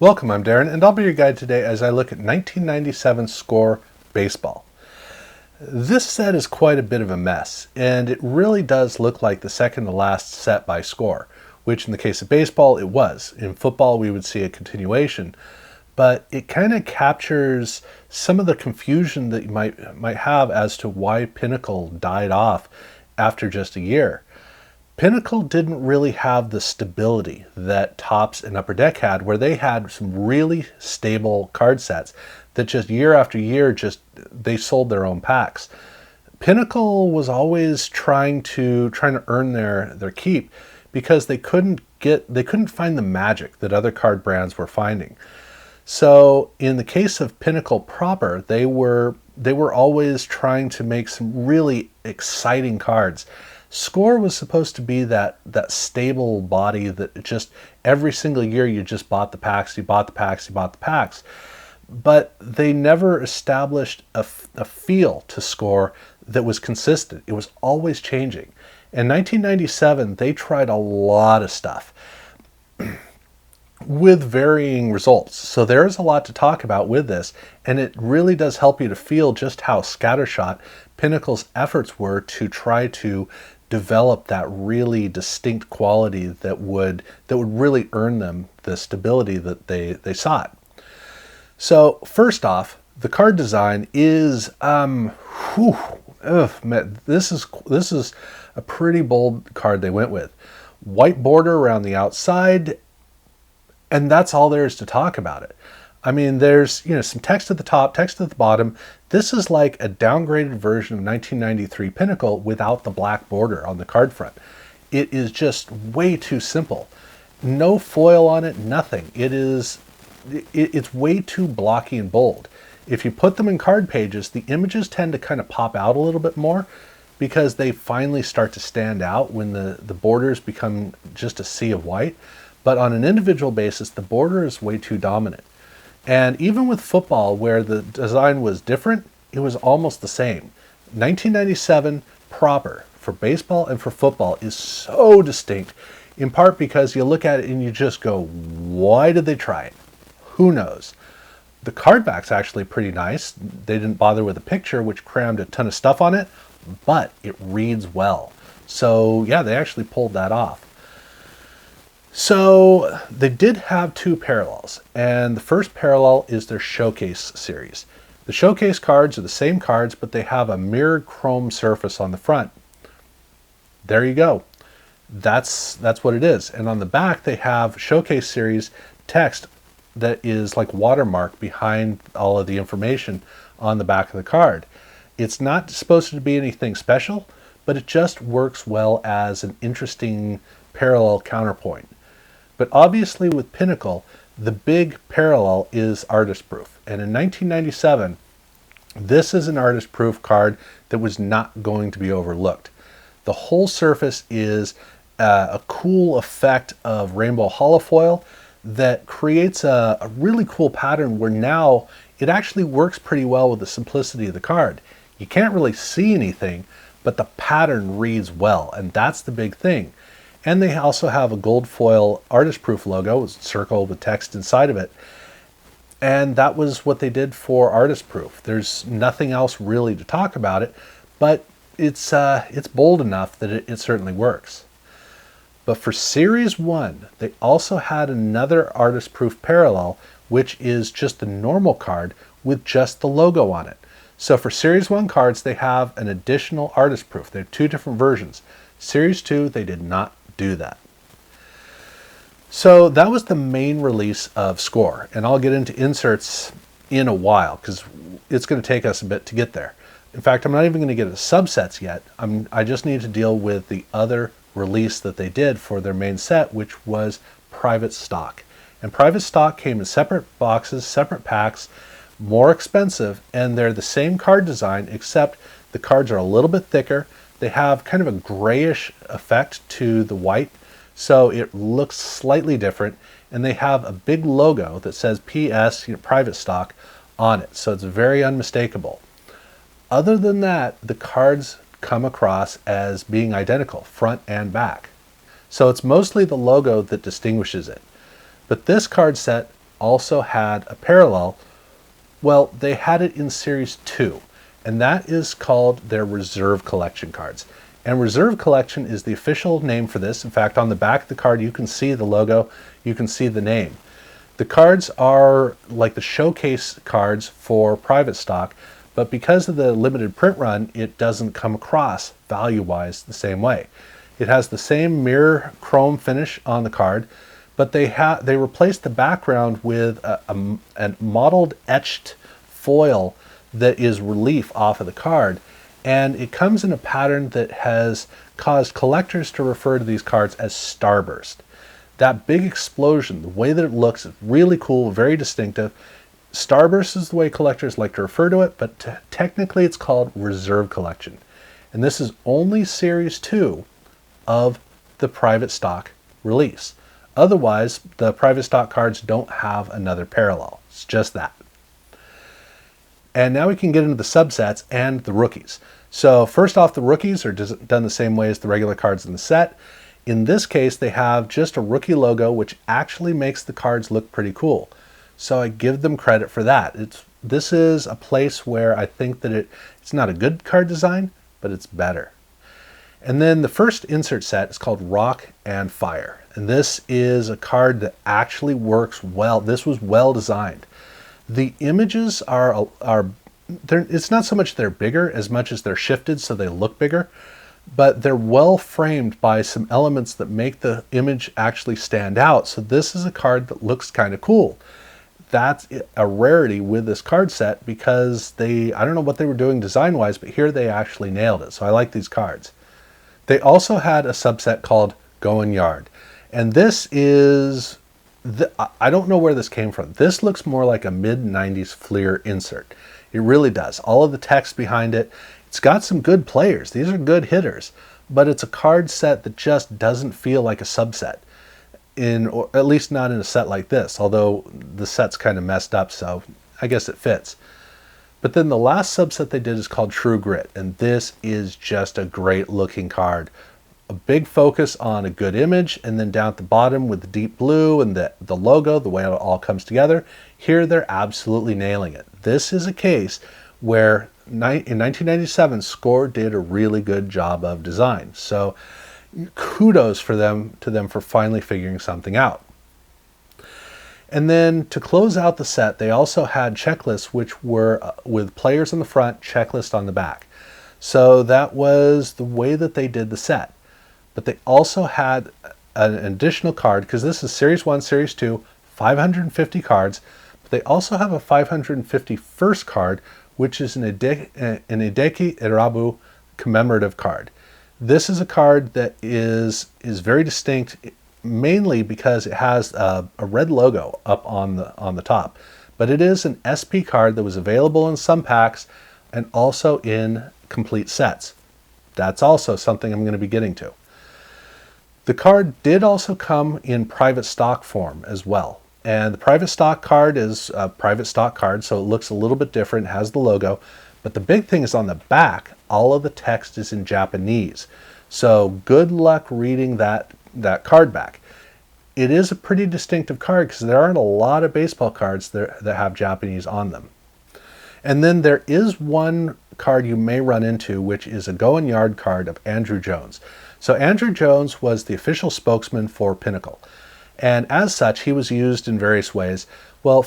Welcome, I'm Darren, and I'll be your guide today as I look at 1997 Score Baseball. This set is quite a bit of a mess, and it really does look like the second to last set by Score, which in the case of baseball it was. In football we would see a continuation, but it kind of captures some of the confusion that you might have as to why Pinnacle died off after just a year. Pinnacle didn't really have the stability that Topps and Upper Deck had, where they had some really stable card sets that just year after year they sold their own packs. Pinnacle was always trying to earn their keep because they couldn't find the magic that other card brands were finding. So in the case of Pinnacle proper, they were always trying to make some really exciting cards. Score was supposed to be that stable body that just every single year you just bought the packs, you bought the packs, you bought the packs. But they never established a feel to Score that was consistent. It was always changing. In 1997, they tried a lot of stuff with varying results. So there's a lot to talk about with this, and it really does help you to feel just how scattershot Pinnacle's efforts were to try to develop that really distinct quality that would really earn them the stability that they sought. So first off, the card design is man, this is a pretty bold card they went with. White border around the outside, and that's all there is to talk about it. I mean, there's some text at the top, text at the bottom. This is like a downgraded version of 1993 Pinnacle without the black border on the card front. It is just way too simple. No foil on it, nothing. It's way too blocky and bold. If you put them in card pages, the images tend to kind of pop out a little bit more because they finally start to stand out when the borders become just a sea of white. But on an individual basis, the border is way too dominant. And even with football, where the design was different, it was almost the same. 1997 proper for baseball and for football is so distinct, in part because you look at it and you just go, why did they try it? Who knows? The card back's actually pretty nice. They didn't bother with a picture, which crammed a ton of stuff on it, but it reads well. So yeah, they actually pulled that off. So they did have two parallels, and the first parallel is their Showcase series. The Showcase cards are the same cards, but they have a mirrored chrome surface on the front. There you go. That's what it is. And on the back, they have Showcase series text that is like watermark behind all of the information on the back of the card. It's not supposed to be anything special, but it just works well as an interesting parallel counterpoint. But obviously with Pinnacle, the big parallel is artist proof. And in 1997, this is an artist proof card that was not going to be overlooked. The whole surface is a cool effect of rainbow holofoil that creates a really cool pattern where now it actually works pretty well with the simplicity of the card. You can't really see anything, but the pattern reads well, and that's the big thing. And they also have a gold foil artist proof logo, it's a circle with text inside of it. And that was what they did for artist proof. There's nothing else really to talk about it, but it's bold enough that it certainly works. But for Series 1, they also had another artist proof parallel, which is just the normal card with just the logo on it. So for Series 1 cards, they have an additional artist proof. They have two different versions. Series 2, they did not do that. So that was the main release of Score, and I'll get into inserts in a while because it's going to take us a bit to get there. In fact, I'm not even going to get to subsets yet. I just need to deal with the other release that they did for their main set, which was private stock. And private stock came in separate boxes, separate packs, more expensive, and they're the same card design except the cards are a little bit thicker. They have kind of a grayish effect to the white, so it looks slightly different, and they have a big logo that says PS, private stock, on it, so it's very unmistakable. Other than that, the cards come across as being identical, front and back. So it's mostly the logo that distinguishes it. But this card set also had a parallel. Well, they had it in Series 2, and that is called their Reserve Collection cards. And Reserve Collection is the official name for this. In fact, on the back of the card, you can see the logo, you can see the name. The cards are like the showcase cards for private stock, but because of the limited print run, it doesn't come across value-wise the same way. It has the same mirror chrome finish on the card, but they replaced the background with a modeled etched foil that is relief off of the card, and it comes in a pattern that has caused collectors to refer to these cards as starburst. That big explosion, the way that it looks, is really cool, very distinctive. Starburst is the way collectors like to refer to it, but technically it's called Reserve Collection. And this is only Series 2 of the private stock release. Otherwise, the private stock cards don't have another parallel. It's just that. And now we can get into the subsets and the rookies. So first off, the rookies are done the same way as the regular cards in the set. In this case, they have just a rookie logo, which actually makes the cards look pretty cool. So I give them credit for that. This is a place where I think that it's not a good card design, but it's better. And then the first insert set is called Rock and Fire. And this is a card that actually works well. This was well designed. The images it's not so much they're bigger as much as they're shifted so they look bigger, but they're well framed by some elements that make the image actually stand out. So this is a card that looks kind of cool. That's a rarity with this card set because I don't know what they were doing design-wise, but here they actually nailed it. So I like these cards. They also had a subset called Goin' Yard. And this is, I don't know where this came from. This looks more like a mid-90s Fleer insert. It really does. All of the text behind it. It's got some good players. These are good hitters. But it's a card set that just doesn't feel like a subset. Or at least not in a set like this. Although the set's kind of messed up, so I guess it fits. But then the last subset they did is called True Grit. And this is just a great looking card. A big focus on a good image, and then down at the bottom with the deep blue and the logo, the way it all comes together. Here they're absolutely nailing it. This is a case where in 1997 Score did a really good job of design. So kudos to them for finally figuring something out. And then to close out the set, they also had checklists which were with players on the front, checklist on the back. So that was the way that they did the set. But they also had an additional card, because this is Series 1, Series 2, 550 cards. But they also have a 551st card, which is an Hideki Irabu commemorative card. This is a card that is very distinct, mainly because it has a red logo up on the top. But it is an SP card that was available in some packs and also in complete sets. That's also something I'm going to be getting to. The card did also come in private stock form as well. And the private stock card is a private stock card, so it looks a little bit different, has the logo. But the big thing is on the back, all of the text is in Japanese. So good luck reading that card back. It is a pretty distinctive card because there aren't a lot of baseball cards that have Japanese on them. And then there is one card you may run into, which is a Goin' Yard card of Andrew Jones. So Andrew Jones was the official spokesman for Pinnacle. And as such, he was used in various ways. Well,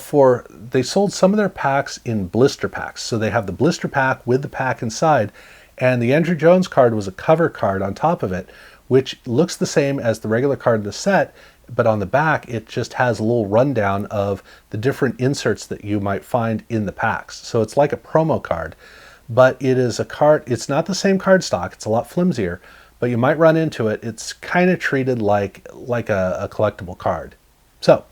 they sold some of their packs in blister packs. So they have the blister pack with the pack inside. And the Andrew Jones card was a cover card on top of it, which looks the same as the regular card in the set. But on the back, it just has a little rundown of the different inserts that you might find in the packs. So it's like a promo card. But it is a card, it's not the same card stock. It's a lot flimsier. But you might run into it. It's kind of treated like a collectible card. So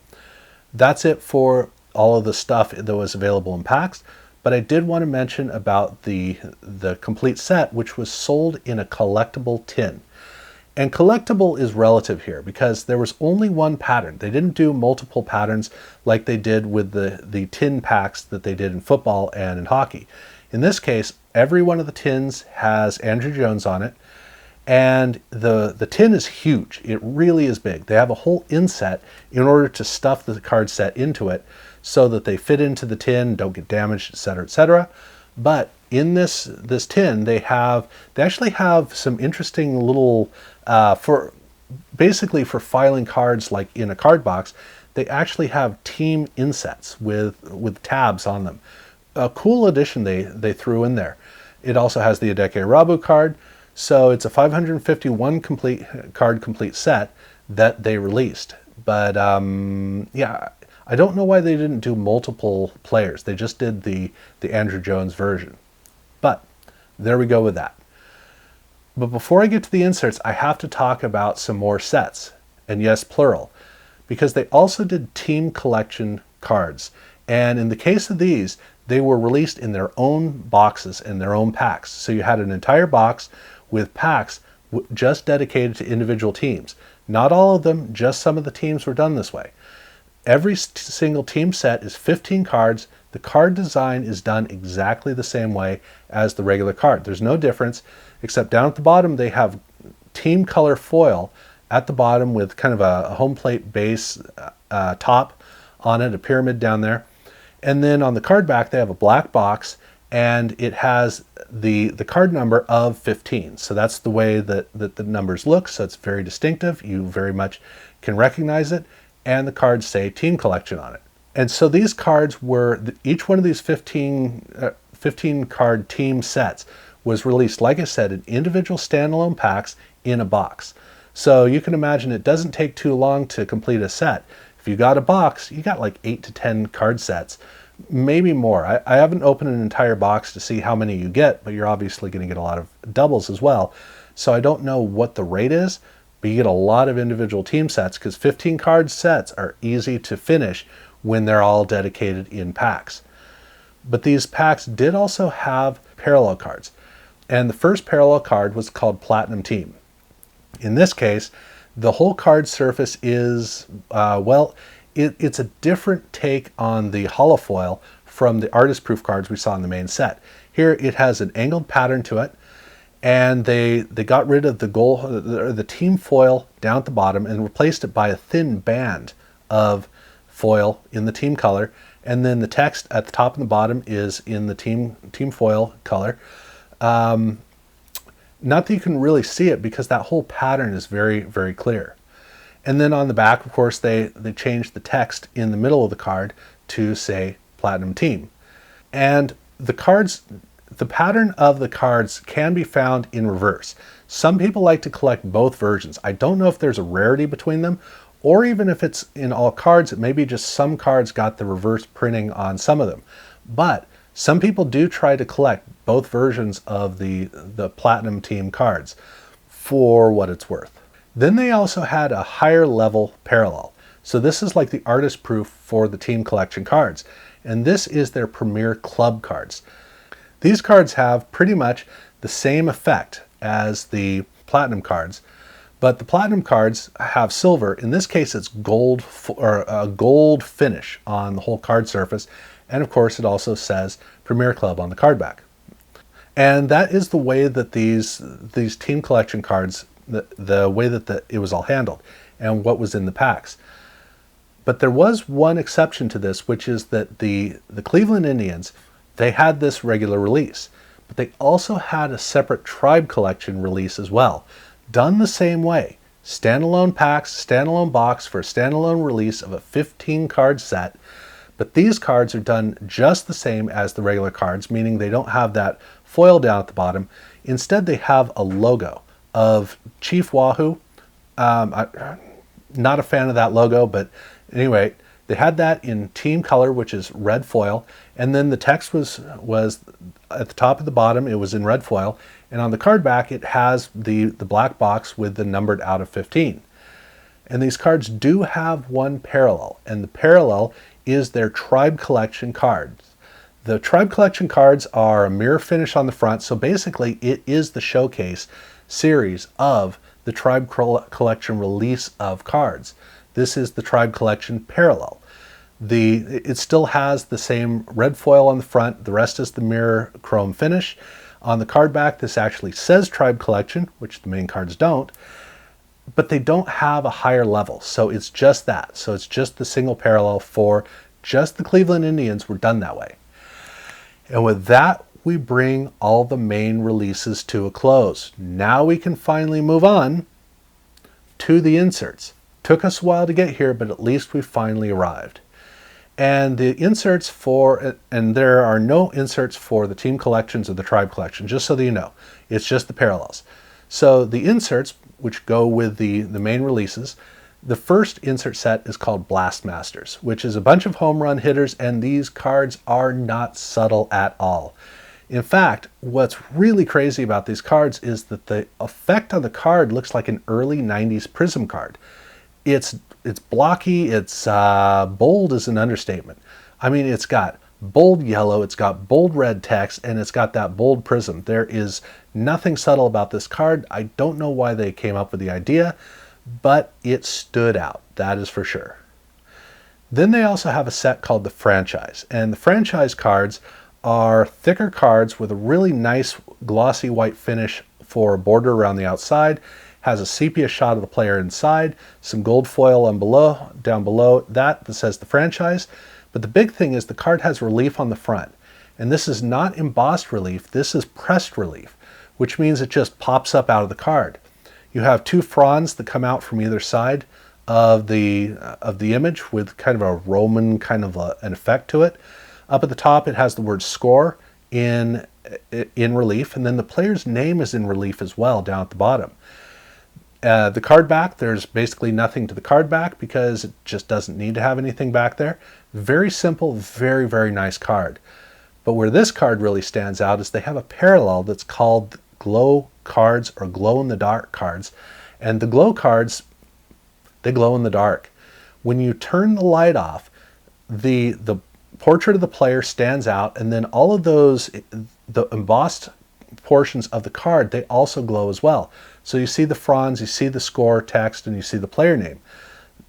that's it for all of the stuff that was available in packs. But I did want to mention about the complete set, which was sold in a collectible tin. And collectible is relative here because there was only one pattern. They didn't do multiple patterns like they did with the tin packs that they did in football and in hockey. In this case, every one of the tins has Andrew Jones on it. And the tin is huge. It really is big. They have a whole inset in order to stuff the card set into it so that they fit into the tin, don't get damaged, etc., etc. But in this tin, they actually have some interesting little for basically for filing cards like in a card box. They actually have team insets with tabs on them. A cool addition they threw in there. It also has the Adeke Rabu card, so it's a 551 complete set that they released. But yeah, I don't know why they didn't do multiple players. They just did the Andrew Jones version. But there we go with that. But before I get to the inserts, I have to talk about some more sets, and yes, plural, because they also did team collection cards. And in the case of these, they were released in their own boxes and their own packs. So you had an entire box with packs just dedicated to individual teams. Not all of them, just some of the teams were done this way. Every single team set is 15 cards. The card design is done exactly the same way as the regular card. There's no difference, except down at the bottom they have team color foil at the bottom with kind of a home plate base top on it, a pyramid down there. And then on the card back they have a black box, and it has the card number of 15. So that's the way that the numbers look, so it's very distinctive. You very much can recognize it, and the cards say team collection on it. And so these cards were, each one of these 15 card team sets was released, like I said, in individual standalone packs in a box. So you can imagine it doesn't take too long to complete a set. If you got a box, you got like 8 to 10 card sets, maybe more. I haven't opened an entire box to see how many you get, but you're obviously going to get a lot of doubles as well. So I don't know what the rate is, but you get a lot of individual team sets because 15 card sets are easy to finish when they're all dedicated in packs. But these packs did also have parallel cards. And the first parallel card was called Platinum Team. In this case, the whole card surface is, it's a different take on the holofoil from the artist proof cards we saw in the main set. Here it has an angled pattern to it, and they got rid of the team foil down at the bottom and replaced it by a thin band of foil in the team color, and then the text at the top and the bottom is in the team foil color. Not that you can really see it because that whole pattern is very, very clear. And then on the back, of course, they changed the text in the middle of the card to say Platinum Team. And the pattern of the cards can be found in reverse. Some people like to collect both versions. I don't know if there's a rarity between them, or even if it's in all cards, it may be just some cards got the reverse printing on some of them. But some people do try to collect both versions of the Platinum Team cards for what it's worth. Then they also had a higher level parallel. So this is like the artist proof for the team collection cards. And this is their Premier Club cards. These cards have pretty much the same effect as the Platinum cards, but the Platinum cards have silver. In this case, it's gold, or a gold finish on the whole card surface. And of course, it also says Premier Club on the card back. And that is the way that these team collection cards, the way that it was all handled and what was in the packs. But there was one exception to this, which is that the Cleveland Indians, they had this regular release, but they also had a separate Tribe Collection release as well, done the same way. Standalone packs, standalone box for a standalone release of a 15 card set. But these cards are done just the same as the regular cards, meaning they don't have that foil down at the bottom. Instead, they have a logo of Chief Wahoo. I'm not a fan of that logo, but anyway, they had that in team color, which is red foil, and then the text was at the top of the bottom. It was in red foil, and on the card back, it has the black box with the numbered out of 15. And these cards do have one parallel, and the parallel is their Tribe Collection cards. The Tribe Collection cards are a mirror finish on the front, so basically it is the showcase series of the Tribe Collection release of cards. This is the Tribe Collection parallel. It still has the same red foil on the front. The rest is the mirror chrome finish. On the card back, this actually says Tribe Collection, which the main cards don't, but they don't have a higher level. So it's just that. So it's just the single parallel for just the Cleveland Indians were done that way. And with that, we bring all the main releases to a close. Now we can finally move on to the inserts. Took us a while to get here, but at least we finally arrived. And the inserts and there are no inserts for the team collections or the tribe collection, just so that you know. It's just the parallels. So the inserts, which go with the main releases, the first insert set is called Blast Masters, which is a bunch of home run hitters, and these cards are not subtle at all. In fact, what's really crazy about these cards is that the effect on the card looks like an early 90s Prism card. It's blocky, it's bold is an understatement. I mean, it's got bold yellow, it's got bold red text, and it's got that bold prism. There is nothing subtle about this card. I don't know why they came up with the idea, but it stood out, that is for sure. Then they also have a set called the Franchise, and the Franchise cards are thicker cards with a really nice glossy white finish for a border around the outside, has a sepia shot of the player inside, some gold foil down below that says the Franchise. But the big thing is the card has relief on the front. And this is not embossed relief, this is pressed relief, which means it just pops up out of the card. You have two fronds that come out from either side of the image with kind of a Roman kind of an effect to it. Up at the top it has the word score in relief, and then the player's name is in relief as well down at the bottom. The card back, there's basically nothing to the card back because it just doesn't need to have anything back there. Very simple, very, very nice card. But where this card really stands out is they have a parallel that's called glow cards or glow-in-the-dark cards. And the glow cards, they glow in the dark. When you turn the light off, the portrait of the player stands out, and then all of those, the embossed portions of the card, they also glow as well. So you see the fronds, you see the score text, and you see the player name.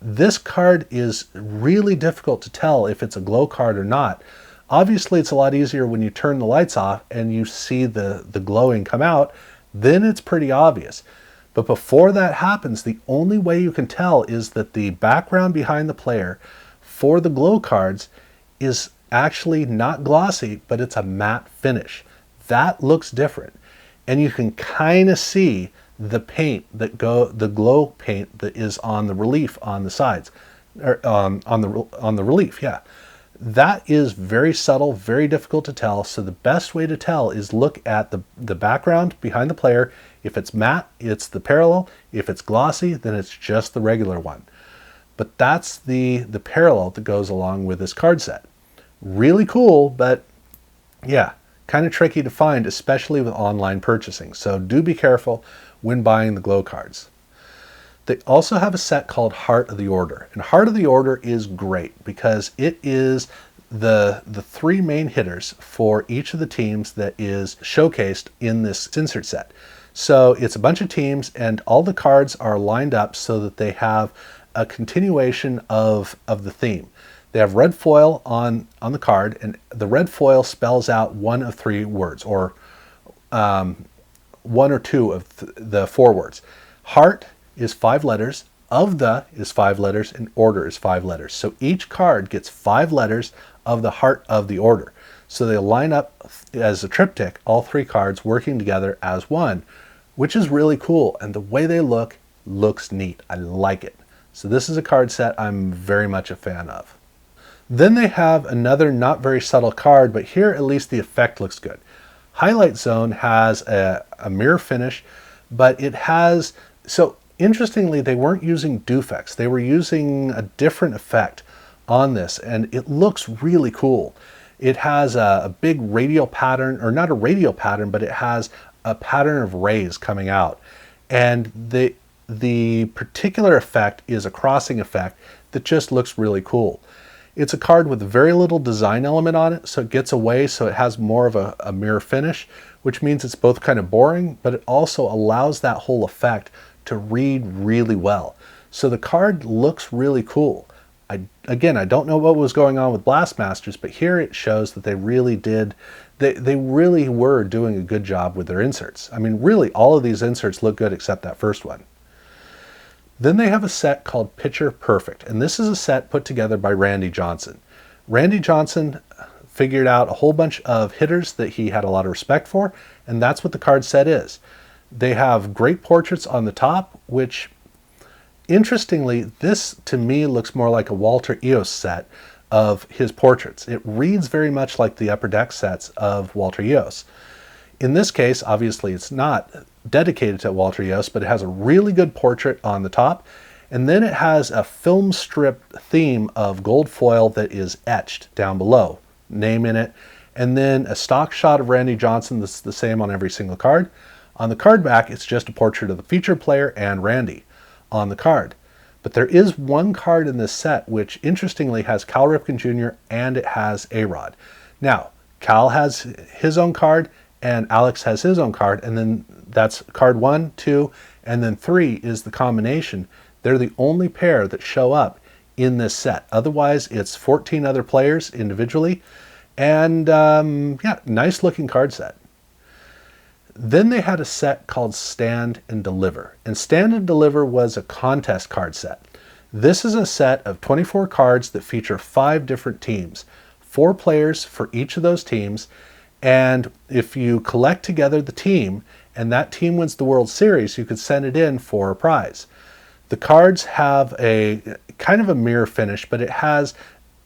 This card is really difficult to tell if it's a glow card or not. Obviously, it's a lot easier when you turn the lights off and you see the glowing come out, then it's pretty obvious. But before that happens, the only way you can tell is that the background behind the player for the glow cards is actually not glossy, but it's a matte finish. That looks different. And you can kind of see the paint the glow paint that is on the relief on the sides, or on the relief, yeah. That is very subtle, very difficult to tell. So the best way to tell is look at the background behind the player. If it's matte, it's the parallel. If it's glossy, then it's just the regular one. But that's the parallel that goes along with this card set. Really cool, but yeah, kind of tricky to find, especially with online purchasing. So do be careful when buying the glow cards. They also have a set called Heart of the Order. And Heart of the Order is great because it is the three main hitters for each of the teams that is showcased in this insert set. So it's a bunch of teams and all the cards are lined up so that they have a continuation of the theme. They have red foil on the card, and the red foil spells out one of three words, or one or two of the four words. Heart is 5 letters, of the is 5 letters, and order is 5 letters. So each card gets 5 letters of the heart of the order. So they line up as a triptych, all 3 cards working together as one, which is really cool. And the way they looks neat. I like it. So this is a card set I'm very much a fan of. Then they have another not very subtle card, but here at least the effect looks good. Highlight Zone has a mirror finish, but it has, so interestingly, they weren't using Dufex. They were using a different effect on this, and it looks really cool. It has a big radial pattern, or not a radial pattern, but it has a pattern of rays coming out. And the particular effect is a crossing effect that just looks really cool. It's a card with very little design element on it, so it gets away, so it has more of a mirror finish, which means it's both kind of boring, but it also allows that whole effect to read really well. So the card looks really cool. Again, I don't know what was going on with Blast Masters, but here it shows that they really did They really were doing a good job with their inserts. I mean, really, all of these inserts look good except that first one. Then they have a set called Pitcher Perfect, and this is a set put together by Randy Johnson. Randy Johnson figured out a whole bunch of hitters that he had a lot of respect for, and that's what the card set is. They have great portraits on the top, which, interestingly, this to me looks more like a Walter Eos set of his portraits. It reads very much like the Upper Deck sets of Walter Eos. In this case, obviously it's not dedicated to Walter Eos, but it has a really good portrait on the top, and then it has a film strip theme of gold foil that is etched down below, name in it, and then a stock shot of Randy Johnson that's the same on every single card. On the card back, it's just a portrait of the featured player and Randy on the card. But there is one card in this set which interestingly has Cal Ripken Jr. and it has A-Rod. Now, Cal has his own card and Alex has his own card, and then that's card 1, 2, and then 3 is the combination. They're the only pair that show up in this set. Otherwise, it's 14 other players individually, and yeah, nice looking card set. Then they had a set called Stand and Deliver, and Stand and Deliver was a contest card set. This is a set of 24 cards that feature 5 different teams, 4 players for each of those teams, and if you collect together the team and that team wins the World Series, you could send it in for a prize. The cards have a kind of a mirror finish, but it has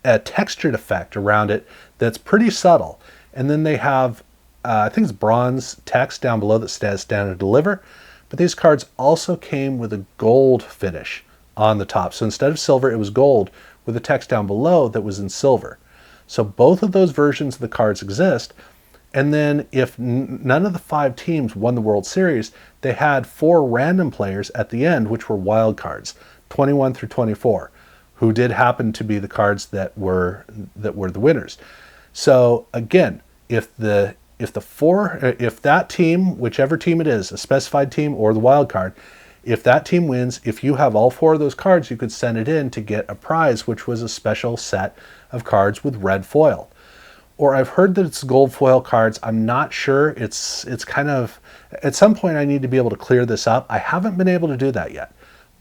a textured effect around it that's pretty subtle. And then they have, I think it's bronze text down below that says Stand and Deliver, but these cards also came with a gold finish on the top. So instead of silver, it was gold with the text down below that was in silver. So both of those versions of the cards exist. And then if none of the 5 teams won the World Series, they had 4 random players at the end, which were wild cards, 21 through 24, who did happen to be the cards that were the winners. So again, if that team, whichever team it is, a specified team or the wild card, if that team wins, if you have all 4 of those cards, you could send it in to get a prize, which was a special set of cards with red foil. Or I've heard that it's gold foil cards. I'm not sure. It's kind of, at some point I need to be able to clear this up. I haven't been able to do that yet.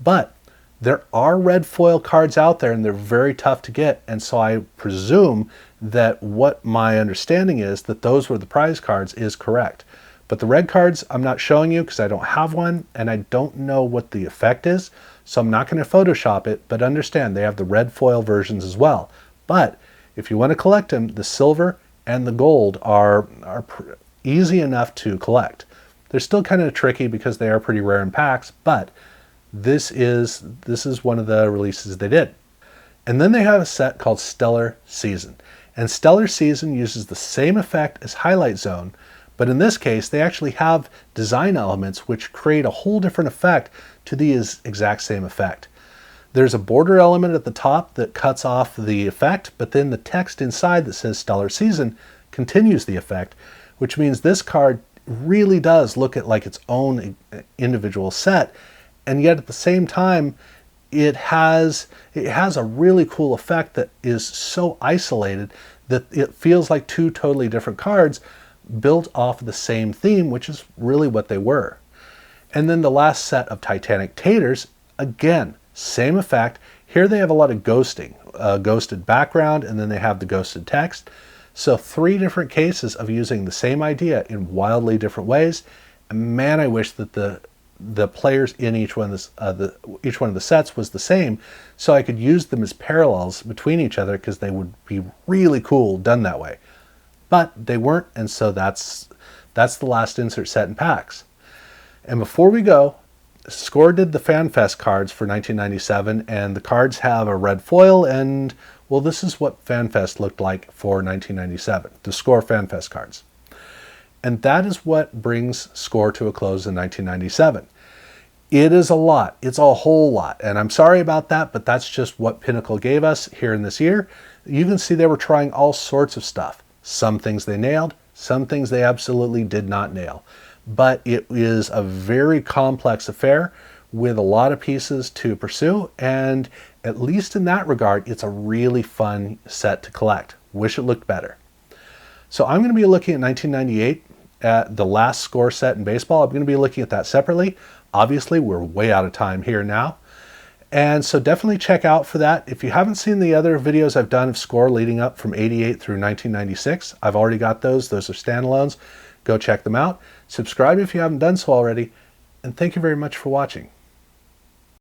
But there are red foil cards out there and they're very tough to get. And so I presume that what my understanding is that those were the prize cards is correct. But the red cards I'm not showing you because I don't have one and I don't know what the effect is. So I'm not going to Photoshop it, but understand they have the red foil versions as well. But if you want to collect them, the silver and the gold are easy enough to collect. They're still kind of tricky because they are pretty rare in packs, but this is one of the releases they did. And then they have a set called Stellar Season. And Stellar Season uses the same effect as Highlight Zone, but in this case, they actually have design elements which create a whole different effect to the exact same effect. There's a border element at the top that cuts off the effect, but then the text inside that says Stellar Season continues the effect, which means this card really does look at like its own individual set, and yet at the same time, it has a really cool effect that is so isolated that it feels like 2 totally different cards built off of the same theme, which is really what they were. And then the last set of Titanic Taters, again, same effect. Here they have a lot of ghosting, ghosted background, and then they have the ghosted text. So 3 different cases of using the same idea in wildly different ways. And man, I wish that the players in each one of the sets was the same, so I could use them as parallels between each other because they would be really cool done that way. But they weren't, and so that's the last insert set in packs. And before we go, Score did the FanFest cards for 1997, and the cards have a red foil, and, well, this is what FanFest looked like for 1997, the Score FanFest cards. And that is what brings Score to a close in 1997. It is a lot. It's a whole lot. And I'm sorry about that, but that's just what Pinnacle gave us here in this year. You can see they were trying all sorts of stuff. Some things they nailed, some things they absolutely did not nail. But it is a very complex affair with a lot of pieces to pursue, and at least in that regard, it's a really fun set to collect. Wish it looked better. So I'm going to be looking at 1998, at the last score set in baseball. I'm going to be looking at that separately. Obviously, we're way out of time here now. And so definitely check out for that. If you haven't seen the other videos I've done of score leading up from 88 through 1996, I've already got those. Those are standalones. Go check them out. Subscribe if you haven't done so already. And thank you very much for watching.